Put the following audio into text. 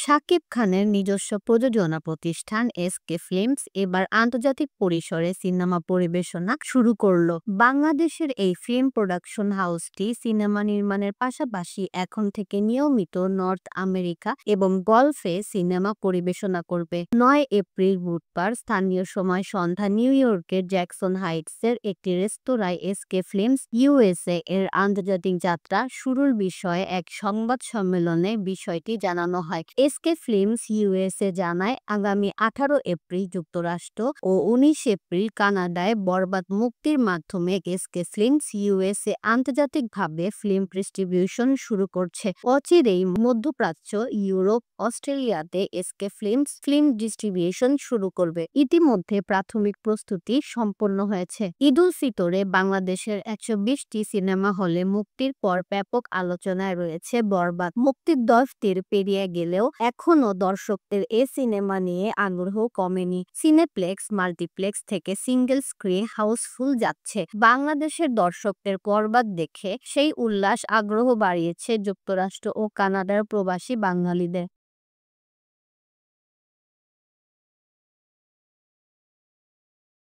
শাকিব খানের নিজস্ব প্রযোজনা প্রতিষ্ঠান এসকে ফিল্মস এবার আন্তর্জাতিক পরিসরে সিনেমা পরিবেশনা শুরু করলো। বাংলাদেশের এই ফিল্ম প্রোডাকশন হাউসটি সিনেমা নির্মাণের পাশাপাশি এখন থেকে নিয়মিত নর্থ আমেরিকা এবং গলফে সিনেমা পরিবেশনা করবে। 9 এপ্রিল বুধবার স্থানীয় সময় সন্ধ্যা নিউ ইয়র্কের জ্যাকসন হাইটসের একটি রেস্তোরাঁয় এসকে ফিল্মস ইউএসএ এর আন্তর্জাতিক যাত্রা শুরুর বিষয়ে এক সংবাদ সম্মেলনে বিষয়টি জানানো হয়। এসকে ফিল্মস ইউএসএ জানায়, আগামী 18 এপ্রিল যুক্তরাষ্ট্র ও 19 এপ্রিল কানাডায় বরবাদ মুক্তির মাধ্যমে এসকে ফিল্মস ইউএসএ আন্তর্জাতিকভাবে ফিল্ম ডিস্ট্রিবিউশন শুরু করছে। অচিরেই মধ্যপ্রাচ্য, ইউরোপ, অস্ট্রেলিয়াতে এসকে ফিল্মস ফিল্ম ডিস্ট্রিবিউশন শুরু করবে। ইতিমধ্যে প্রাথমিক প্রস্তুতি সম্পন্ন হয়েছে। ঈদুল ফিতরে বাংলাদেশের 120টি সিনেমা হলে মুক্তির পর ব্যাপক আলোচনায় রয়েছে বরবাদ। মুক্তির 10 দিন পেরিয়ে গেলেও এখনো দর্শকদের এ সিনেমা নিয়ে আগ্রহ কমেনি। সিনেপ্লেক্স, মাল্টিপ্লেক্স থেকে সিঙ্গেল স্ক্রিন হাউসফুল যাচ্ছে। বাংলাদেশের দর্শকদের বরবাদ দেখে সেই উল্লাস আগ্রহ বাড়িয়েছে যুক্তরাষ্ট্র ও কানাডার প্রবাসী বাঙালিদের।